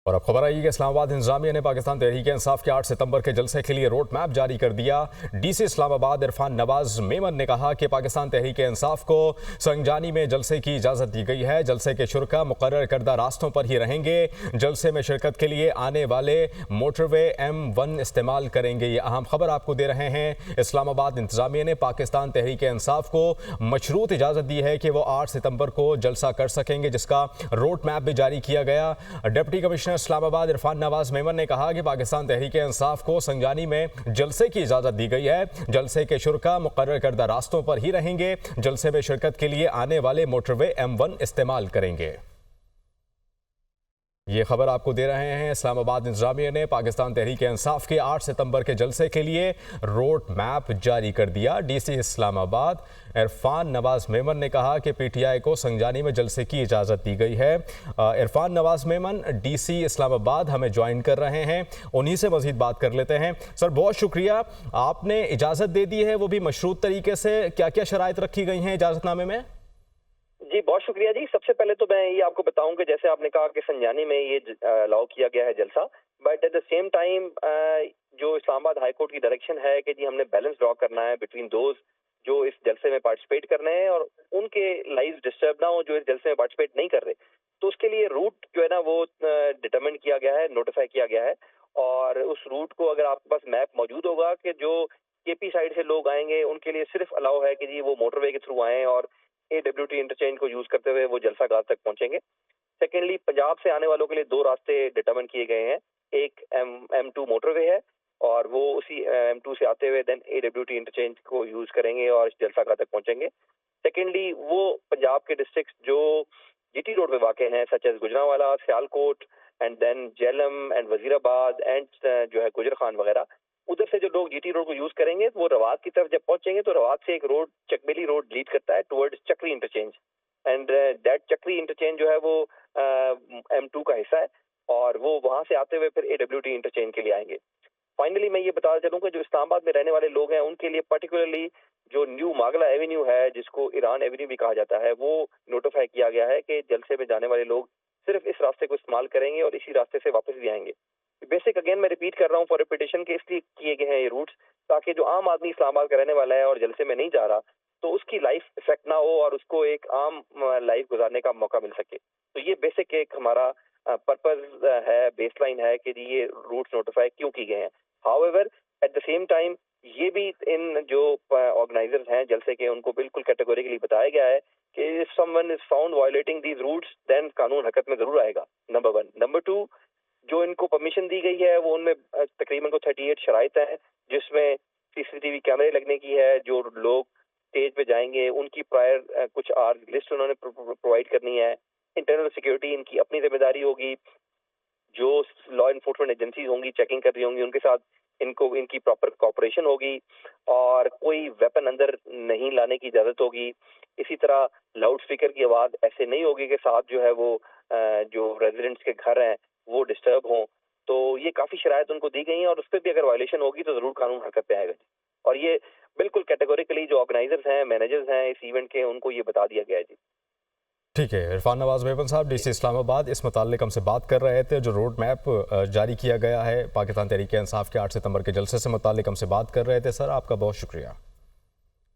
और अब खबर आई कि इस्लामाबाद इंतजामिया ने पाकिस्तान तहरीक इंसाफ के 8 सितंबर के जलसे के लिए रोड मैप जारी कर दिया। डीसी इस्लामाबाद इरफान नवाज मेमन ने कहा कि पाकिस्तान तहरीक इंसाफ को संगजानी में जलसे की इजाज़त दी गई है। जलसे के शुरका मुकर्रर करदा रास्तों पर ही रहेंगे। जलसे में शिरकत के लिए आने वाले मोटरवे M1 इस्तेमाल करेंगे। ये अहम खबर आपको दे रहे हैं। इस्लामाबाद इंतजामिया ने पाकिस्तान तहरीक इंसाफ को मशरूत इजाज़त दी है कि वो 8 सितंबर को जलसा कर सकेंगे, जिसका रोड मैप भी जारी किया गया। डिप्टी कमिश्नर इस्लामाबाद इरफान नवाज मेमन ने कहा कि पाकिस्तान तहरीक इंसाफ को संगजानी में जलसे की इजाज़त दी गई है। जलसे के शुरका मुकर्रर करदा रास्तों पर ही रहेंगे। जलसे में शिरकत के लिए आने वाले मोटरवे M1 इस्तेमाल करेंगे। ये खबर आपको दे रहे हैं। इस्लामाबाद इंतजामिया ने पाकिस्तान तहरीक इंसाफ के 8 सितंबर के जलसे के लिए रोड मैप जारी कर दिया। डीसी इस्लामाबाद इरफान नवाज मेमन ने कहा कि PTI को संगजानी में जलसे की इजाज़त दी गई है। इरफान नवाज मेमन डीसी इस्लामाबाद हमें ज्वाइन कर रहे हैं, उन्हीं से मज़ीद बात कर लेते हैं। सर बहुत शुक्रिया, आपने इजाज़त दे दी है, वो भी मशरूत तरीके से। क्या क्या शराइत रखी गई हैं इजाज़तनामे में? जी बहुत शुक्रिया जी। सबसे पहले तो मैं ये आपको बताऊं कि जैसे आपने कहा कि संजानी में ये अलाउ किया गया है जलसा, but at the same time जो इस्लामाबाद हाई कोर्ट की डायरेक्शन है कि जी हमने बैलेंस ड्रॉ करना है बिटवीन दोज जो इस जलसे में पार्टिसिपेट करने हैं और उनके लाइव्स डिस्टर्ब ना हो जो इस जलसे में पार्टिसिपेट नहीं कर रहे। तो उसके लिए रूट जो है ना वो डिटरमिन किया गया है, नोटिफाई किया गया है। और उस रूट को अगर आपके पास मैप मौजूद होगा कि जो KP साइड से लोग आएंगे उनके लिए सिर्फ अलाउ है कि जी वो मोटरवे के थ्रू आएँ और AWT इंटरचेंज को यूज करते हुए वो जलसा गाह तक पहुंचेंगे। सेकेंडली, पंजाब से आने वालों के लिए 2 रास्ते डिटरमिन किए गए हैं। एक M2 मोटरवे है और वो उसी M2 से आते हुए देन AWT इंटरचेंज को यूज करेंगे और जलसा गाह तक पहुंचेंगे। सेकेंडली, वो पंजाब के डिस्ट्रिक्ट जो GT रोड पे वाक़ हैं such as Gujranwala, Sialkot and then Jhelum and Wazirabad and जो है गुजर खान वगैरह, उधर से जो लोग GT रोड को यूज करेंगे वो रवात की तरफ जब पहुंचेंगे तो रवात से एक रोड चकबेली रोड लीड करता है टुवर्ड्स चक्री इंटरचेंज एंड दैट चक्री इंटरचेंज जो है वो M2 का हिस्सा है और वो वहां से आते हुए फिर AWT इंटरचेंज के लिए आएंगे। फाइनली मैं ये बताना चाहूँ कि जो इस्लामाबाद में रहने वाले लोग हैं उनके लिए पर्टिकुलरली जो न्यू मागला एवेन्यू है जिसको ईरान एवेन्यू भी कहा जाता है वो नोटिफाई किया गया है कि जलसे में जाने वाले लोग सिर्फ इस रास्ते को इस्तेमाल करेंगे और इसी रास्ते से वापस भी आएंगे। बेसिक अगेन मैं रिपीट कर रहा हूँ फॉर रिपीटेशन के इसलिए किए गए हैं ये रूट्स ताकि जो आम आदमी इस्लामाबाद का रहने वाला है और जलसे में नहीं जा रहा तो उसकी लाइफ इफेक्ट ना हो और उसको एक आम लाइफ गुजारने का मौका मिल सके। तो ये बेसिक एक हमारा पर्पस है, बेसलाइन है कि ये रूट्स नोटिफाई क्यों किए गए हैं। However at the same time ये भी इन जो ऑर्गेनाइजर्स हैं जलसे के उनको बिल्कुल कैटेगोरिकली बताया गया है कि if someone is found violating these rules then कानून हरकत में जरूर आएगा, नंबर 1। नंबर 2, जो इनको परमिशन दी गई है वो उनमें तकरीबन को 38 शराइत हैं जिसमें CCTV कैमरे लगने की है, जो लोग स्टेज पे जाएंगे उनकी प्रायर कुछ लिस्ट उन्होंने प्रोवाइड करनी है, इंटरनल सिक्योरिटी इनकी अपनी जिम्मेदारी होगी, जो लॉ इन्फोर्समेंट एजेंसीज होंगी चेकिंग कर रही होंगी उनके साथ इनकी प्रॉपर कोऑपरेशन होगी और कोई वेपन अंदर नहीं लाने की इजाजत होगी। इसी तरह लाउड स्पीकर की आवाज ऐसे नहीं होगी कि साथ जो है वो जो रेजिडेंट्स के घर हैं वो डिस्टर्ब हों। तो ये काफी शराइत उनको दी गई हैं और उस पर भी अगर वायलेशन होगी तो जरूर कानून हरकत पे आएगा। और ये बिल्कुल कैटेगोरिकली जो ऑर्गेनाइजर्स हैं, मैनेजर्स हैं इस इवेंट के, उनको ये बता दिया गया है जी। ठीक है, इरफान नवाज मेमन साहब डीसी इस्लामाबाद इस मुताल्लिक हमसे बात कर रहे थे। जो रोड मैप जारी किया गया है पाकिस्तान तहरीक इंसाफ के 8 सितंबर के जलसे से मुताल्लिक हमसे बात कर रहे थे। सर आपका बहुत शुक्रिया।